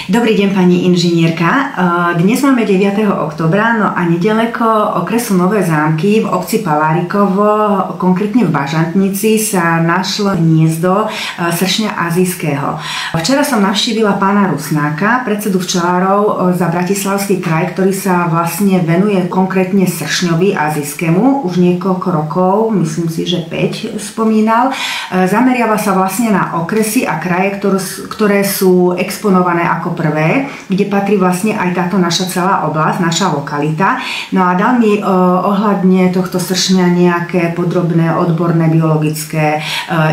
Dobrý deň, pani inžinierka. Dnes máme 9. októbra, no a nedaleko okresu Nové Zámky v obci Palárikovo, konkrétne v Bažantnici, sa našlo hniezdo sršňa azijského. Včera som navštívila pána Rusnáka, predsedu včelárov za Bratislavský kraj, ktorý sa vlastne venuje konkrétne sršňovi azijskému už niekoľko rokov, myslím si, že 5 spomínal. Zameriava sa vlastne na okresy a kraje, ktoré sú exponované ako prvé, kde patrí vlastne aj táto naša celá oblasť, naša lokalita. No a dal mi ohľadne tohto sršňa nejaké podrobné odborné biologické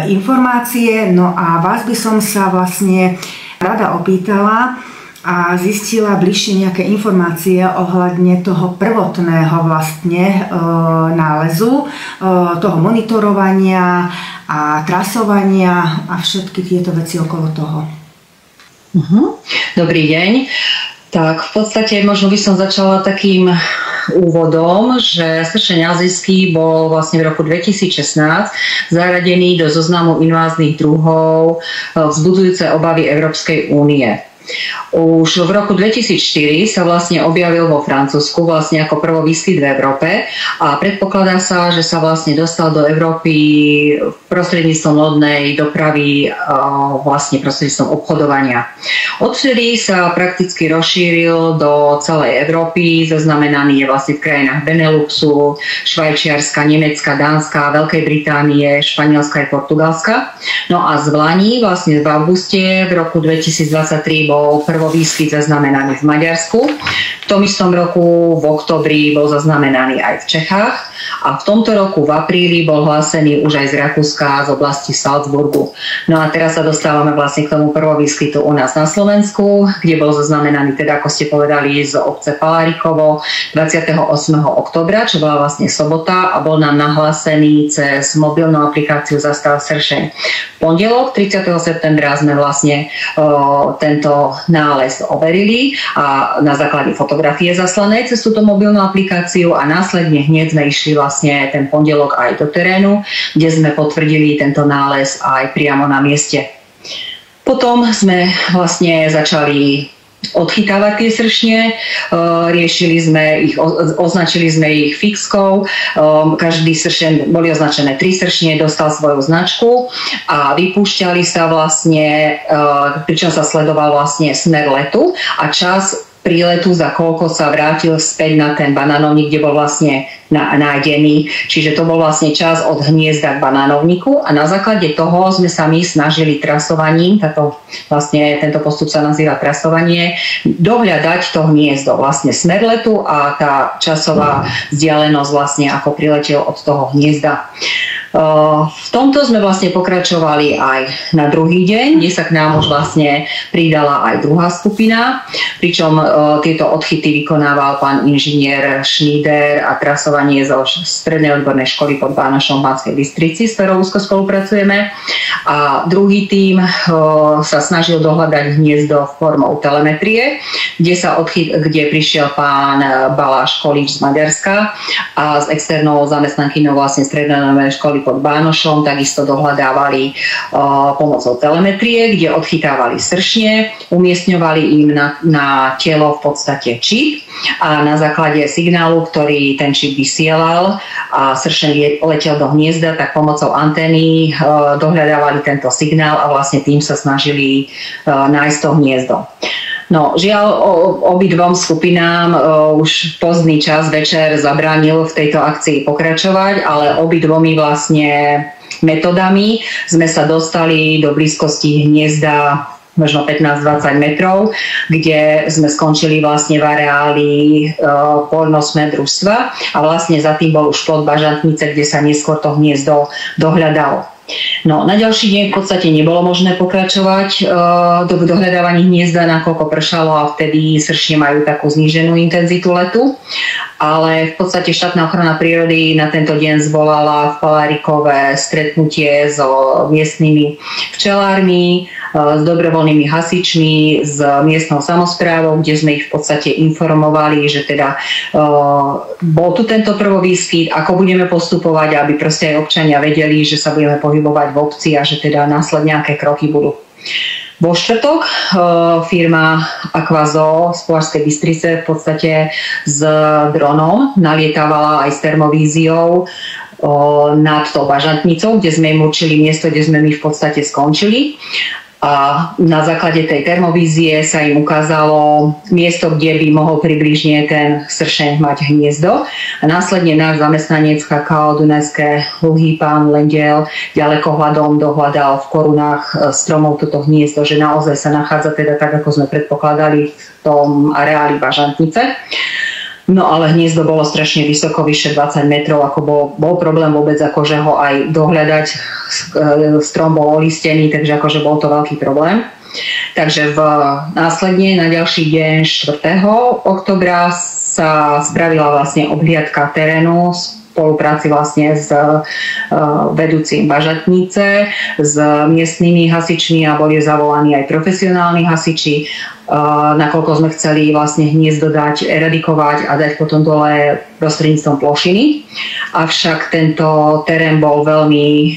informácie. No a vás by som sa vlastne rada opýtala a zistila bližšie nejaké informácie ohľadne toho prvotného vlastne nálezu, toho monitorovania a trasovania a všetky tieto veci okolo toho. Dobrý deň. Tak v podstate možno by som začala takým úvodom, že sršeň azijský bol vlastne v roku 2016 zaradený do zoznamu inváznych druhov vzbudzujúce obavy Európskej únie. Už v roku 2004 sa vlastne objavil vo Francúzsku vlastne ako prvovýskyt v Európe a predpokladá sa, že sa vlastne dostal do Európy prostredníctvom lodnej dopravy, vlastne prostredníctvom obchodovania. Odvtedy sa prakticky rozšíril do celej Európy, zaznamenaný je vlastne v krajinách Beneluxu, Švajčiarska, Nemecka, Dánska, Veľkej Británie, Španielska a Portugalska. No a z Vlaní vlastne v auguste v roku 2023 bol prvovýskyt zaznamenaný v Maďarsku. V tom istom roku v októbri bol zaznamenaný aj v Čechách a v tomto roku v apríli bol hlásený už aj z Rakúska, z oblasti Salzburgu. No a teraz sa dostávame vlastne k tomu prvovýskytu u nás na Slovensku, kde bol zaznamenaný, teda ako ste povedali, z obce Palárikovo 28. októbra, čo bola vlastne sobota a bol nám nahlásený cez mobilnú aplikáciu Zastav sršeň. V pondelok 30. septembra sme vlastne tento nález overili a na základe fotografie zaslané cez túto mobilnú aplikáciu a následne hneď sme išli vlastne ten pondelok aj do terénu, kde sme potvrdili tento nález aj priamo na mieste. Potom sme vlastne začali odchytávať tie sršne, riešili sme ich, označili sme ich fixkou, každý sršen, boli označené 3 sršne, dostal svoju značku a vypúšťali sa vlastne, pričom sa sledoval vlastne smer letu a čas príletu, za koľko sa vrátil späť na ten banánovník, kde bol vlastne nájdený. Čiže to bol vlastne čas od hniezda k banánovníku a na základe toho sme sa my snažili trasovaním, tento postup sa nazýva trasovanie, dohľadať to hniezdo, vlastne smer letu a tá časová vzdialenosť vlastne ako priletel od toho hniezda. V tomto sme vlastne pokračovali aj na druhý deň, kde sa k nám už vlastne pridala aj druhá skupina, pričom tieto odchyty vykonával pán inžinier Schneider a trasovanie zo Strednej odbornej školy pod Bánošom v Banskej Bystrici, s ktorou úzko spolupracujeme. A druhý tím sa snažil dohľadať hniezdo formou telemetrie, kde prišiel pán Baláš Kolíč z Maďarska a s externou zamestnankyňou vlastne Strednej odbornej školy pod Bánošom takisto dohľadávali pomocou telemetrie, kde odchytávali sršne, umiestňovali im na telo v podstate čip a na základe signálu, ktorý ten čip vysielal a sršen letel do hniezda, tak pomocou antény dohľadávali tento signál a vlastne tým sa snažili nájsť to hniezdo. No, žiaľ, obidvom skupinám už pozdný čas večer zabránil v tejto akcii pokračovať, ale obidvomi vlastne metodami sme sa dostali do blízkosti hniezda možno 15-20 metrov, kde sme skončili vlastne v areáli poľnohospodárského družstva a vlastne za tým bol už plot Bažantnice, kde sa neskôr to hniezdo dohľadalo. No, na ďalší deň v podstate nebolo možné pokračovať v dohľadávaní hniezda, nakoľko pršalo a vtedy sršne majú takú zníženú intenzitu letu. Ale v podstate štátna ochrana prírody na tento deň zvolala v Palárikove stretnutie so miestnymi včelármi, s dobrovoľnými hasičmi, s miestnou samosprávou, kde sme ich v podstate informovali, že teda bol tu tento prvovýskyt, ako budeme postupovať, aby proste aj občania vedeli, že sa budeme pohybovať v obci a že teda následne nejaké kroky budú. Vo štvrtok firma Aquazoo z Považskej Bystrice v podstate s dronom nalietávala aj s termovíziou nad tou Bažantnicou, kde sme im určili miesto, kde sme my v podstate skončili. A na základe tej termovízie sa im ukázalo miesto, kde by mohol približne ten sršeň mať hniezdo. A následne náš zamestnanec KKO Dunajské Luhy, pán Lendiel, ďalekohľadom dohľadal v korunách stromov toto hniezdo, že naozaj sa nachádza teda tak, ako sme predpokladali v tom areáli Bažantnice. No ale hniezdo bolo strašne vysoko, vyše 20 metrov, ako bol problém vôbec akože ho aj dohľadať. Strom bol olistený, takže akože bol to veľký problém. Takže následne na ďalší deň 4. oktobra sa spravila vlastne obhliadka terénu v spolupráci vlastne s vedúcim Bažantnice, s miestnymi hasičmi a boli zavolaní aj profesionálni hasiči, nakoľko sme chceli vlastne hniezdo dať, eradikovať a dať potom dole prostredníctvom plošiny. Avšak tento terén bol veľmi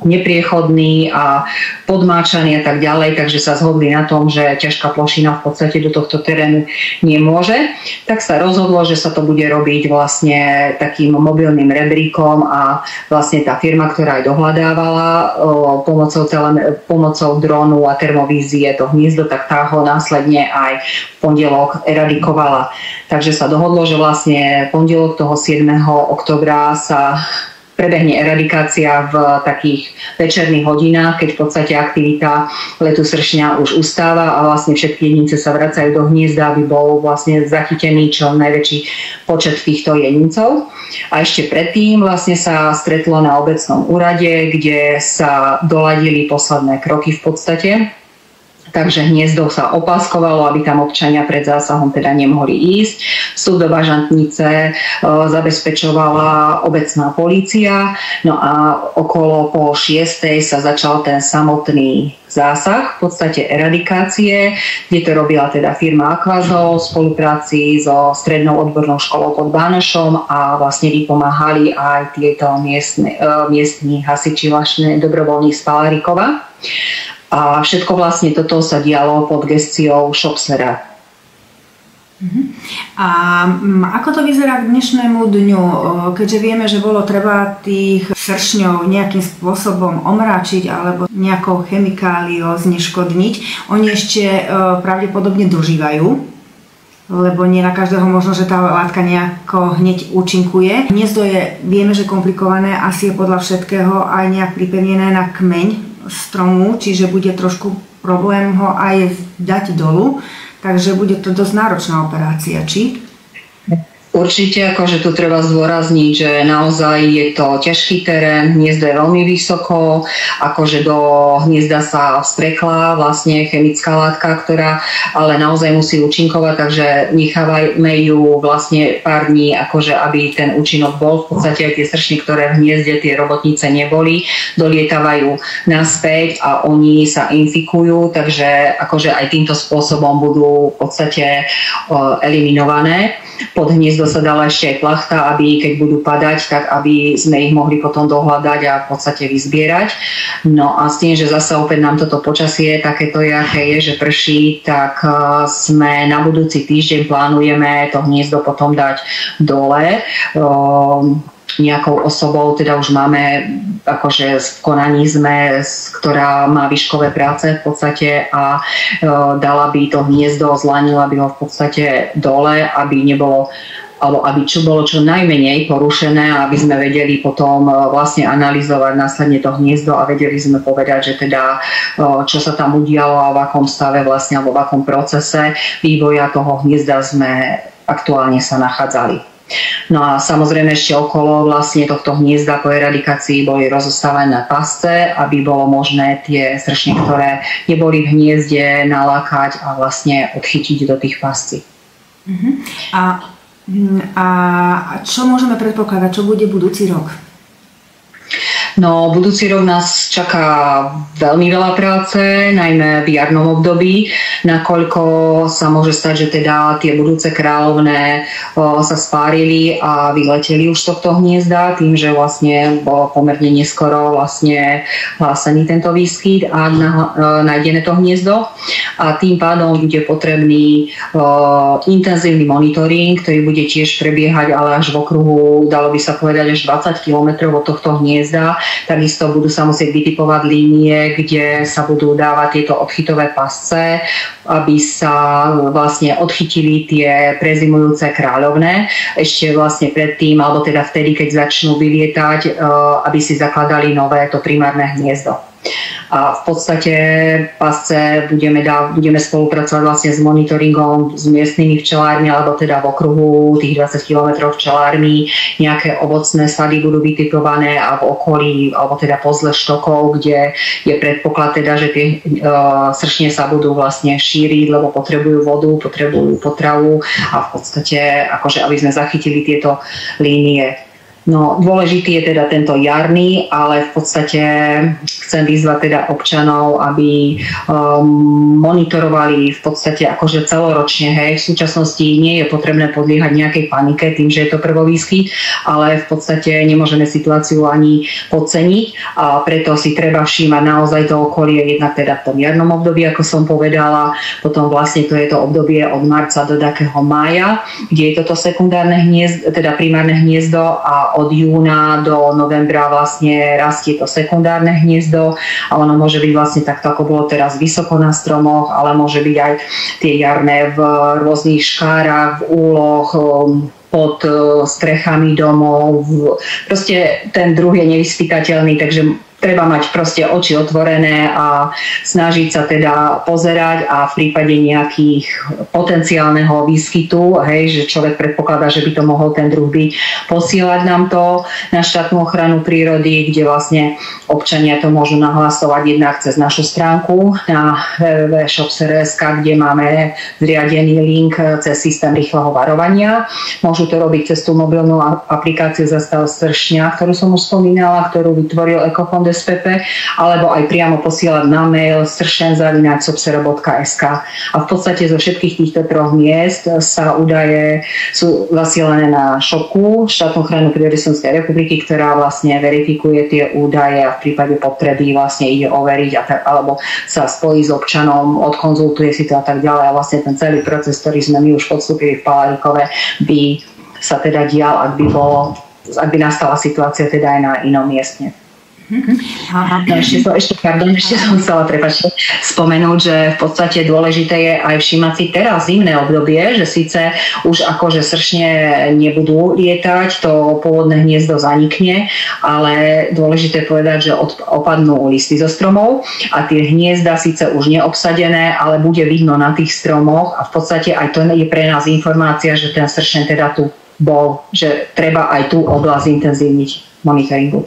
nepriechodný a podmáčaný a tak ďalej, takže sa zhodli na tom, že ťažká plošina v podstate do tohto terénu nemôže. Tak sa rozhodlo, že sa to bude robiť vlastne takým mobilným rebríkom a vlastne tá firma, ktorá aj dohľadávala pomocou drónu a termovízie to hniezdo, tak tá ho následne aj v pondelok eradikovala. Takže sa dohodlo, že vlastne pondelok toho 7. oktobra sa prebehne eradikácia v takých večerných hodinách, keď v podstate aktivita letu sršňa už ustáva a vlastne všetky jedince sa vracajú do hniezda, aby bol vlastne zachytený čo najväčší počet týchto jedincov. A ešte predtým vlastne sa stretlo na obecnom úrade, kde sa doladili posledné kroky v podstate. Takže hniezdo sa opáskovalo, aby tam občania pred zásahom teda nemohli ísť. Vstup do Bažantnice zabezpečovala obecná polícia, no a okolo po 6. sa začal ten samotný zásah, v podstate eradikácie, kde to robila teda firma Aquazoo v spolupráci so strednou odbornou školou pod Bánošom a vlastne vypomáhali aj tieto miestni hasiči vlastne dobrovoľní z Palárikova. A všetko vlastne toto sa dialo pod gesciou Šopslera. A ako to vyzerá k dnešnému dňu? Keďže vieme, že bolo treba tých sršňov nejakým spôsobom omráčiť alebo nejakou chemikáliou zneškodniť, oni ešte pravdepodobne dožívajú, lebo nie na každého možno, že tá látka nejako hneď účinkuje. Hniezdo je, vieme, že komplikované, asi je podľa všetkého aj nejak pripevnené na kmeň stromu, čiže bude trošku problém ho aj dať dolu, takže bude to dosť náročná operácia, či? Určite, akože tu treba zdôrazniť, že naozaj je to ťažký terén, hniezdo je veľmi vysoko, akože do hniezda sa vstrekla vlastne chemická látka, ktorá ale naozaj musí účinkovať, takže nechávajme ju vlastne pár dní, akože aby ten účinok bol. V podstate aj tie sršne, ktoré v hniezde, tie robotnice neboli, dolietávajú naspäť a oni sa infikujú, takže akože aj týmto spôsobom budú v podstate eliminované. Pod hniezdo sa dala ešte aj plachta, aby keď budú padať, tak aby sme ich mohli potom dohľadať a v podstate vyzbierať. No a s tým, že zase opäť nám toto počasie takéto je, aké je, že prší, tak sme na budúci týždeň plánujeme to hniezdo potom dať dole. Nejakou osobou, teda už máme akože v konaní sme, ktorá má výškové práce v podstate a dala by to hniezdo, zlanila by ho v podstate dole, aby nebolo alebo aby čo bolo čo najmenej porušené, aby sme vedeli potom vlastne analyzovať následne to hniezdo a vedeli sme povedať, že teda čo sa tam udialo a v akom stave vlastne alebo v akom procese vývoja toho hniezda sme aktuálne sa nachádzali. No a samozrejme ešte okolo vlastne tohto hniezda po eradikácii boli rozostávané pasce, aby bolo možné tie sršne, ktoré neboli v hniezde, nalákať a vlastne odchytiť do tých pascí. A čo môžeme predpokladať, čo bude budúci rok? No, budúci rok nás čaká veľmi veľa práce, najmä v jarnom období, nakoľko sa môže stať, že teda tie budúce kráľovné sa spárili a vyleteli už z tohto hniezda, tým, že vlastne bolo pomerne neskoro vlastne hlásený tento výskyt a nájdené to hniezdo. A tým pádom bude potrebný intenzívny monitoring, ktorý bude tiež prebiehať, ale až v okruhu, dalo by sa povedať, až 20 km od tohto hniezda. Takisto budú sa musieť vytipovať línie, kde sa budú dávať tieto odchytové pasce, aby sa vlastne odchytili tie prezimujúce kráľovné. Ešte vlastne predtým, alebo teda vtedy, keď začnú vylietať, aby si zakladali nové to primárne hniezdo. A v podstate pasce budeme spolupracovať vlastne s monitoringom s miestnymi včelármi, alebo teda v okruhu tých 20 km včelármi. Nejaké ovocné sady budú vytipované a v okolí, alebo teda pozle štokov, kde je predpoklad teda, že tie sršne sa budú vlastne šíriť, lebo potrebujú vodu, potrebujú potravu a v podstate akože aby sme zachytili tieto línie. No, dôležitý je teda tento jarný, ale v podstate chcem vyzvať teda občanov, aby monitorovali v podstate akože celoročne, hej. V súčasnosti nie je potrebné podliehať nejakej panike tým, že je to prvovýskyt, ale v podstate nemôžeme situáciu ani podceniť a preto si treba všímať naozaj to okolie, jednak teda v tom jarnom období, ako som povedala, potom vlastne to je to obdobie od marca do takého mája, kde je toto sekundárne hniezdo, teda primárne hniezdo a od júna do novembra vlastne rastie to sekundárne hniezdo a ono môže byť vlastne takto, ako bolo teraz vysoko na stromoch, ale môže byť aj tie jarné v rôznych škárach, v úloh, pod strechami domov. Proste ten druh je nevyspytateľný, takže treba mať proste oči otvorené a snažiť sa teda pozerať a v prípade nejakých potenciálneho výskytu, hej, že človek predpokladá, že by to mohol ten druh byť, posielať nám to na štátnu ochranu prírody, kde vlastne občania to môžu nahlasovať jednak cez našu stránku na www.shop.sk, kde máme zriadený link cez systém rýchleho varovania. Môžu to robiť cez tú mobilnú aplikáciu Zastav sršňa, ktorú som už spomínala, ktorú vytvoril Ekofond SPP, alebo aj priamo posielať na mail sršen@sobsero.sk. A v podstate zo všetkých týchto troch miest sa údaje sú zasielané na šopku štátnu ochranu prírody Slovenskej republiky, ktorá vlastne verifikuje tie údaje a v prípade potreby vlastne ide overiť alebo sa spojí s občanom, odkonzultuje si to a tak ďalej. A vlastne ten celý proces, ktorý sme my už podstúpili v Palárikove, by sa teda dial, ak by nastala situácia teda aj na inom mieste. Ešte som chcela spomenúť, že v podstate dôležité je aj všímať si teraz zimné obdobie, že síce už akože sršne nebudú lietať, to pôvodné hniezdo zanikne, ale dôležité je povedať, že opadnú listy zo stromov a tie hniezda síce už neobsadené, ale bude vidno na tých stromoch a v podstate aj to je pre nás informácia, že ten sršen teda tu bol, že treba aj tú oblasť intenzívniť monitoringu.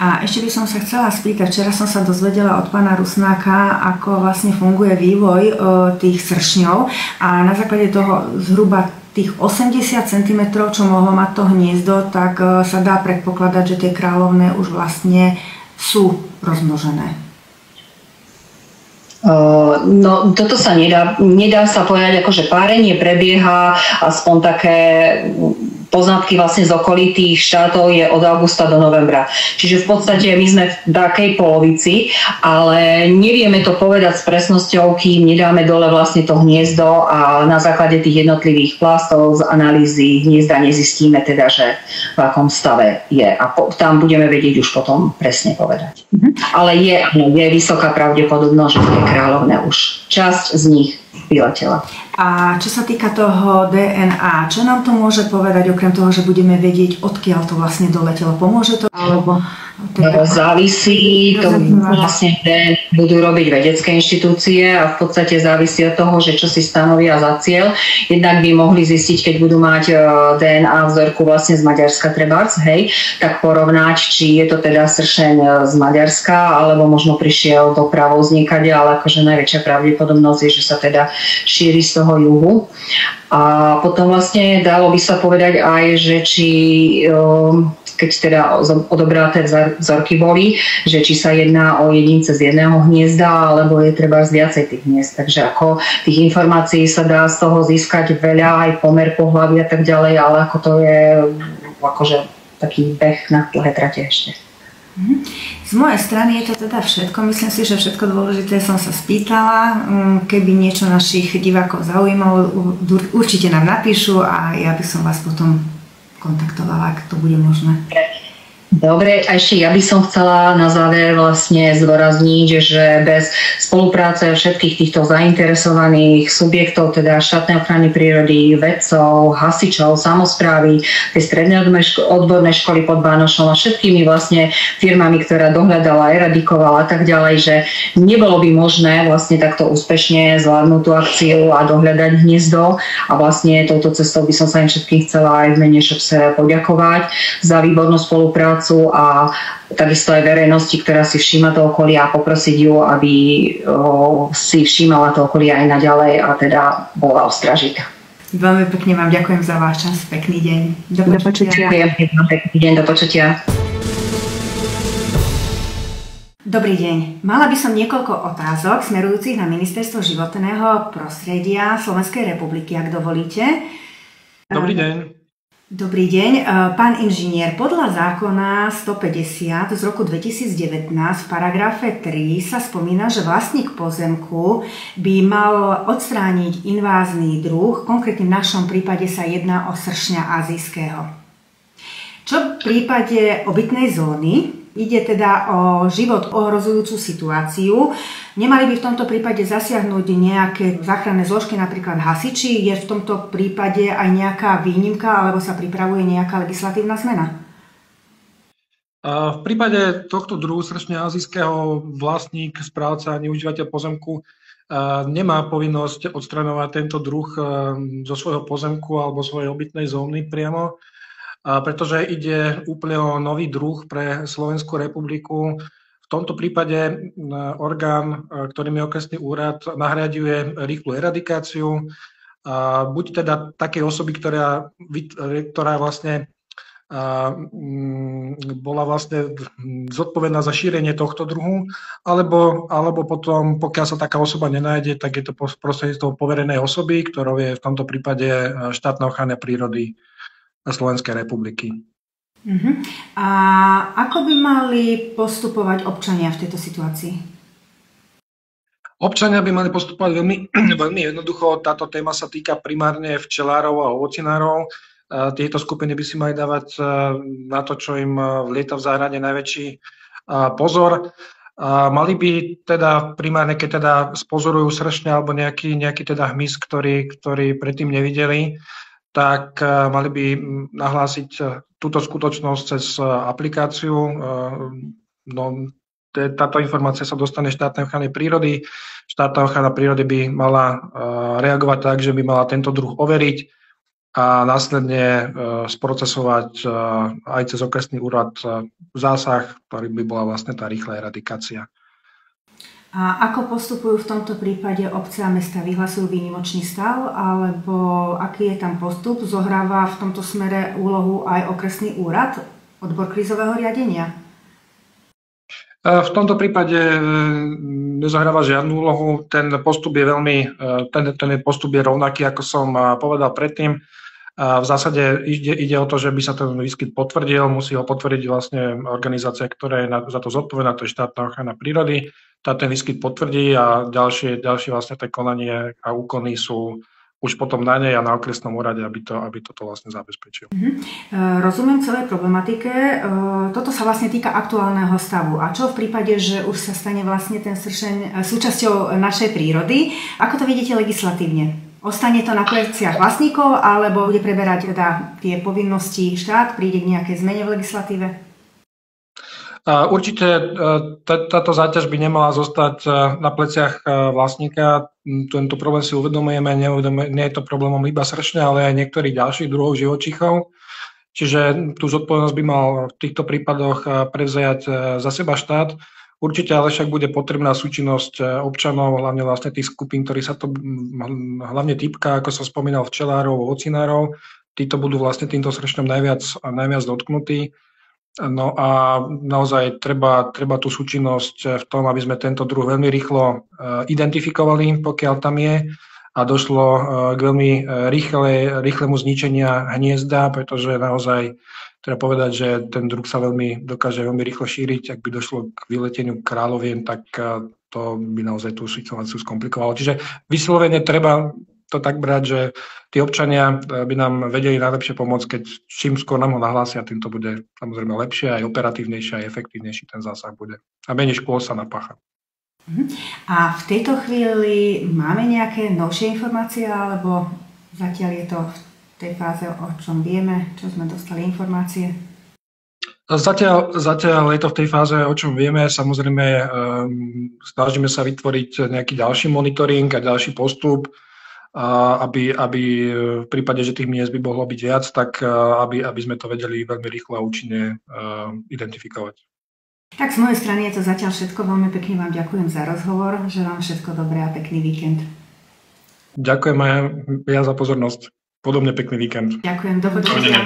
A ešte by som sa chcela spýtať, včera som sa dozvedela od pána Rusnáka, ako vlastne funguje vývoj tých sršňov a na základe toho zhruba tých 80 cm, čo mohlo mať to hniezdo, tak sa dá predpokladať, že tie kráľovné už vlastne sú rozmnožené. No, toto sa nedá sa povedať, akože párenie prebieha, aspoň také poznatky vlastne z okolitých štátov je od augusta do novembra. Čiže v podstate my sme v takej polovici, ale nevieme to povedať s presnosťou, kým nedáme dole vlastne to hniezdo a na základe tých jednotlivých plastov z analýzy hniezda nezistíme teda, že v akom stave je. A tam budeme vedieť už potom presne povedať. Ale je vysoká pravdepodobnosť, že tie kráľovné už časť z nich vyletela. A čo sa týka toho DNA, čo nám to môže povedať, okrem toho, že budeme vedieť, odkiaľ to vlastne doletelo? Pomôže to? Alebo závisí, to vlastne budú robiť vedecké inštitúcie a v podstate závisí od toho, že čo si stanovia za cieľ. Jednak by mohli zistiť, keď budú mať DNA vzorku vlastne z Maďarska trebárs, hej, tak porovnať, či je to teda sršeň z Maďarska, alebo možno prišiel dopravou z niekade, ale akože najväčšia pravdepodobnosť je, že sa teda šíri z toho juhu. A potom vlastne dalo by sa povedať aj, že či keď teda odobraté vzorky boli, že či sa jedná o jedince z jedného hniezda, alebo je treba z viacej tých hniezd. Takže ako tých informácií sa dá z toho získať veľa, aj pomer pohlavy a tak ďalej, ale ako to je akože taký beh na dlhé trate ešte. Z mojej strany je to teda všetko. Myslím si, že všetko dôležité som sa spýtala. Keby niečo našich divákov zaujímalo, určite nám napíšu a ja by som vás potom kontaktovala, ak to bude možné. Dobre, a ešte ja by som chcela na záver vlastne zdôrazniť, že bez spolupráce všetkých týchto zainteresovaných subjektov, teda štátnej ochrany prírody, vedcov, hasičov, samosprávy, tej strednej odbornej školy pod Bánošom a všetkými vlastne firmami, ktorá dohľadala, eradikovala a tak ďalej, že nebolo by možné vlastne takto úspešne zvládnuť tú akciu a dohľadať hniezdo a vlastne touto cestou by som sa im všetkým chcela aj v mene ŠEPSE poďakovať za výbornú spoluprácu a takisto aj verejnosti, ktorá si všíma to okolie a poprosiť ju, aby si všímala to okolie aj naďalej a teda bola ostražitá. Veľmi pekne vám ďakujem za váš čas. Pekný deň. Do počutia. Pekný deň, do počutia. Dobrý deň. Mala by som niekoľko otázok smerujúcich na Ministerstvo životného prostredia Slovenskej republiky, ak dovolíte. Dobrý deň. Dobrý deň. Pán inžinier, podľa zákona 150 z roku 2019 v paragrafe 3 sa spomína, že vlastník pozemku by mal odstrániť invázny druh, konkrétne v našom prípade sa jedná o sršňa azijského. Čo v prípade obytnej zóny? Ide teda o život ohrozujúcu situáciu. Nemali by v tomto prípade zasiahnuť nejaké záchranné zložky, napríklad hasiči? Je v tomto prípade aj nejaká výnimka, alebo sa pripravuje nejaká legislatívna zmena? V prípade tohto druhu sršňa azijského vlastník, správca ani užívateľ pozemku nemá povinnosť odstraňovať tento druh zo svojho pozemku alebo svojej obytnej zóny priamo, pretože ide úplne o nový druh pre Slovenskú republiku. V tomto prípade orgán, ktorým je okresný úrad, nahraďuje rýchlu eradikáciu. Buď teda takej osoby, ktorá vlastne bola vlastne zodpovedná za šírenie tohto druhu, alebo potom, pokiaľ sa taká osoba nenájde, tak je to prostredníctvom poverenej osoby, ktorou je v tomto prípade štátna ochrana prírody Slovenskej republiky. A ako by mali postupovať občania v tejto situácii? Občania by mali postupovať veľmi jednoducho. Táto téma sa týka primárne včelárov a ovocinárov. Tieto skupiny by si mali dávať na to, čo im vlieta v záhrade, najväčší pozor. Mali by teda primárne, keď teda spozorujú sršňa alebo nejaký teda hmyz, ktorý predtým nevideli, tak mali by nahlásiť túto skutočnosť cez aplikáciu. Táto informácia sa dostane štátnej ochrany prírody. Štátna ochrana prírody by mala reagovať tak, že by mala tento druh overiť a následne sprocesovať aj cez okresný úrad zásah, ktorý by bola vlastne tá rýchla eradikácia. A ako postupujú v tomto prípade obce a mesta? Vyhlasujú výnimočný stav, alebo aký je tam postup? Zohráva v tomto smere úlohu aj okresný úrad, odbor krízového riadenia? V tomto prípade nezohráva žiadnu úlohu. Ten postup je rovnaký, ako som povedal predtým. V zásade ide o to, že by sa ten výskyt potvrdil, musí ho potvrdiť vlastne organizácia, ktorá je za to zodpovedná, to je štátna ochrana prírody. Tá ten výskyt potvrdí a ďalšie vlastne tie konanie a úkony sú už potom na nej a na okresnom úrade, aby toto vlastne zabezpečil. Rozumiem celej problematike. Toto sa vlastne týka aktuálneho stavu. A čo v prípade, že už sa stane vlastne ten sršeň súčasťou našej prírody? Ako to vidíte legislatívne? Ostane to na pleciach vlastníkov, alebo bude preberať teda tie povinnosti štát? Príde k nejakej zmene v legislatíve? Určite táto záťaž by nemala zostať na pleciach vlastníka. Tento problém si uvedomujeme, nie je to problémom iba sršňa, ale aj niektorých ďalších druhov živočíchov. Čiže tú zodpovednosť by mal v týchto prípadoch prevziať za seba štát. Určite ale však bude potrebná súčinnosť občanov, hlavne vlastne tých skupín, ktorí sa to hlavne týpka, ako som spomínal, včelárov, ovocinárov. Títo budú vlastne týmto sršňom najviac dotknutí. No a naozaj treba tú súčinnosť v tom, aby sme tento druh veľmi rýchlo identifikovali, pokiaľ tam je, a došlo k veľmi rýchlemu zničenia hniezda, pretože naozaj treba povedať, že ten druh sa dokáže veľmi rýchlo šíriť. Ak by došlo k vyleteniu kráľovien, tak to by naozaj tú situáciu skomplikovalo. Čiže vyslovene treba to tak brať, že tí občania by nám vedeli najlepšie pomôcť, keď čím skôr nám ho nahlásia, tým to bude samozrejme lepšie, aj operatívnejšie, aj efektívnejší ten zásah bude. A menej škôl sa napácha. A v tejto chvíli máme nejaké novšie informácie, alebo zatiaľ je to v tej fáze, o čom vieme, čo sme dostali informácie? Zatiaľ je to v tej fáze, o čom vieme. Samozrejme, snažíme sa vytvoriť nejaký ďalší monitoring a ďalší postup, aby v prípade, že tých miest by mohlo byť viac, tak aby sme to vedeli veľmi rýchlo a účinne identifikovať. Tak z mojej strany je to zatiaľ všetko. Veľmi pekne vám ďakujem za rozhovor. Želám všetko dobré a pekný víkend. Ďakujem aj ja za pozornosť. Podobne pekný víkend. Ďakujem, do počutia.